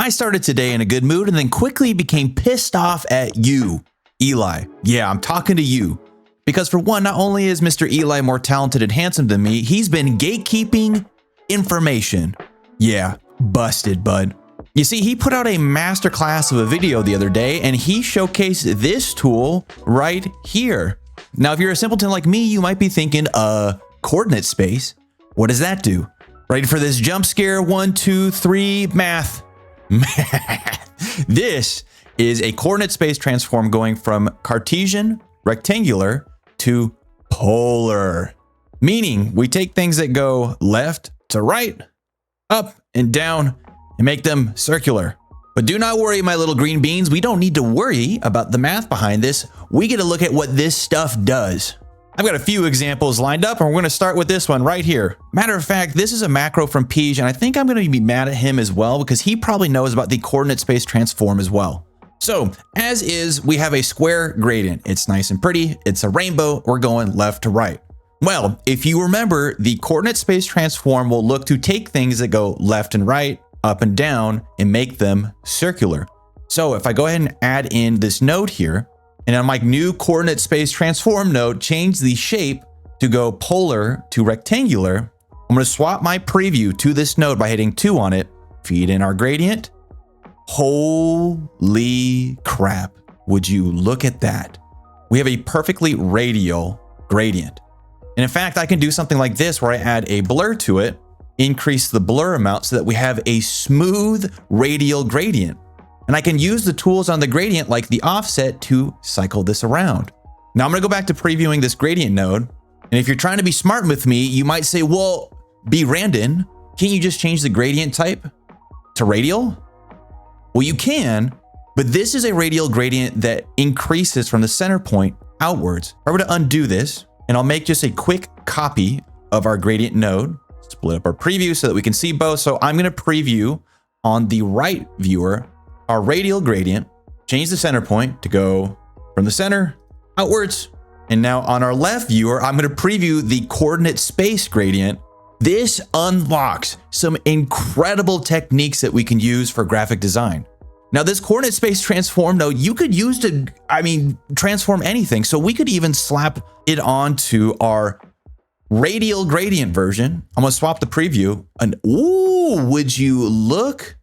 I started today in a good mood and then quickly became pissed off at you, Eli. Yeah, I'm talking to you. Because for one, not only is Mr. Eli more talented and handsome than me, he's been gatekeeping information. Yeah, busted, bud. You see, he put out a masterclass of a video the other day and he showcased this tool right here. Now, if you're a simpleton like me, you might be thinking, coordinate space? What does that do? Ready for this jump scare? 1, 2, 3, math. This is a coordinate space transform going from Cartesian, rectangular, to polar. Meaning we take things that go left to right, up and down, and make them circular. But do not worry, my little green beans. We don't need to worry about the math behind this. We get to look at what this stuff does. I've got a few examples lined up, and we're going to start with this one right here. Matter of fact, this is a macro from Peach, and I think I'm going to be mad at him as well because he probably knows about the coordinate space transform as well. So, as is, we have a square gradient. It's nice and pretty. It's a rainbow. We're going left to right. Well, if you remember, the coordinate space transform will look to take things that go left and right, up and down, and make them circular. So if I go ahead and add in this node here, and on my new coordinate space transform node, change the shape to go polar to rectangular, I'm going to swap my preview to this node by hitting 2 on it, feed in our gradient. Holy crap. Would you look at that? We have a perfectly radial gradient. And in fact, I can do something like this where I add a blur to it, increase the blur amount so that we have a smooth radial gradient. And I can use the tools on the gradient like the offset to cycle this around. Now I'm going to go back to previewing this gradient node. And if you're trying to be smart with me, you might say, well, be random. Can't you just change the gradient type to radial? Well, you can, but this is a radial gradient that increases from the center point outwards. If I were to undo this, and I'll make just a quick copy of our gradient node, split up our preview so that we can see both. So I'm going to preview on the right viewer our radial gradient, change the center point to go from the center outwards. And now on our left viewer, I'm going to preview the coordinate space gradient. This unlocks some incredible techniques that we can use for graphic design. Now, this coordinate space transform node, you could use to, transform anything. So we could even slap it onto our radial gradient version. I'm going to swap the preview and ooh, would you look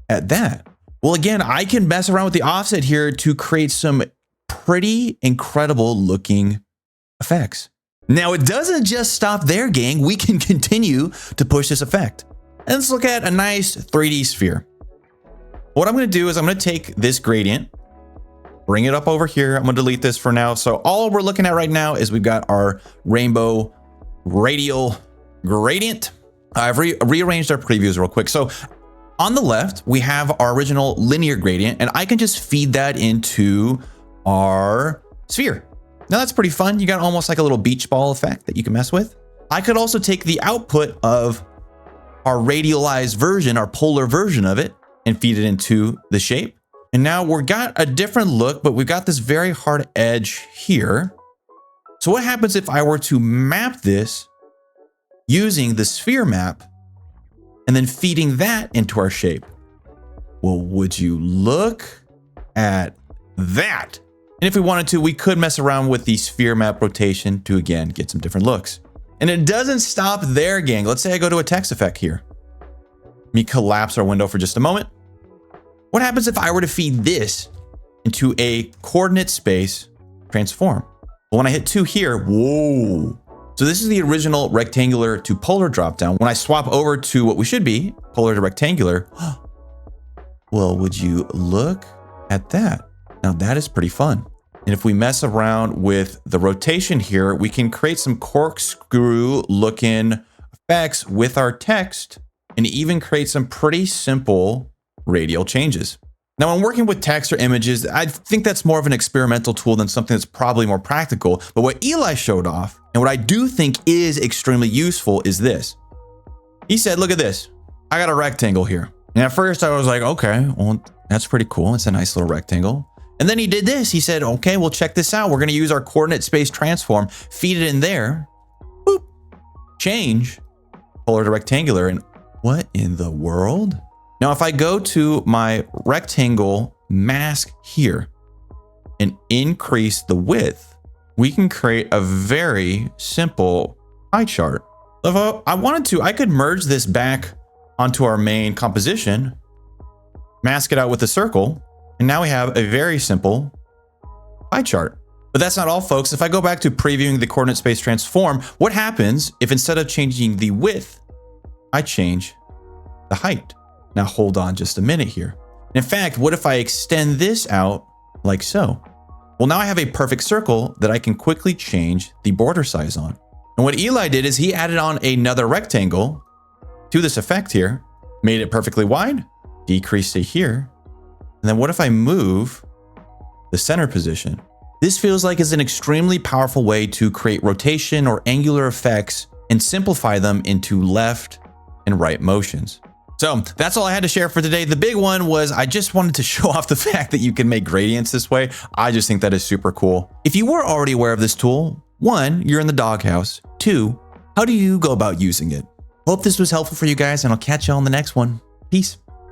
at that? Well, again, I can mess around with the offset here to create some pretty incredible looking effects. Now, it doesn't just stop there, gang. We can continue to push this effect. And let's look at a nice 3D sphere. What I'm going to do is I'm going to take this gradient, bring it up over here. I'm going to delete this for now. So all we're looking at right now is we've got our rainbow radial gradient. I've rearranged our previews real quick. So on the left, we have our original linear gradient, and I can just feed that into our sphere. Now that's pretty fun. You got almost like a little beach ball effect that you can mess with. I could also take the output of our radialized version, our polar version of it, and feed it into the shape. And now we've got a different look, but we've got this very hard edge here. So what happens if I were to map this using the sphere map and then feeding that into our shape? Well, would you look at that? And if we wanted to, we could mess around with the sphere map rotation to, again, get some different looks. And it doesn't stop there, gang. Let's say I go to a text effect here. Let me collapse our window for just a moment. What happens if I were to feed this into a coordinate space transform? Well, when I hit 2 here, whoa. So this is the original rectangular to polar dropdown. When I swap over to what we should be, polar to rectangular, well, would you look at that? Now that is pretty fun. And if we mess around with the rotation here, we can create some corkscrew looking effects with our text and even create some pretty simple radial changes. Now, when working with text or images, I think that's more of an experimental tool than something that's probably more practical. But what Eli showed off, and what I do think is extremely useful, is this. He said, look at this. I got a rectangle here. And at first I was like, okay, well, that's pretty cool. It's a nice little rectangle. And then he did this. He said, okay, well, check this out. We're going to use our coordinate space transform, feed it in there, boop, change polar to rectangular. And what in the world? Now, if I go to my rectangle mask here and increase the width, we can create a very simple pie chart. If I wanted to, I could merge this back onto our main composition, mask it out with a circle, and now we have a very simple pie chart. But that's not all, folks. If I go back to previewing the coordinate space transform, what happens if instead of changing the width, I change the height? Now hold on just a minute here. In fact, what if I extend this out like so? Well, now I have a perfect circle that I can quickly change the border size on. And what Eli did is he added on another rectangle to this effect here, made it perfectly wide, decreased it here. And then what if I move the center position? This feels like is an extremely powerful way to create rotation or angular effects and simplify them into left and right motions. So that's all I had to share for today. The big one was I just wanted to show off the fact that you can make gradients this way. I just think that is super cool. If you were already aware of this tool, 1, you're in the doghouse. 2, how do you go about using it? Hope this was helpful for you guys, and I'll catch you on the next one. Peace.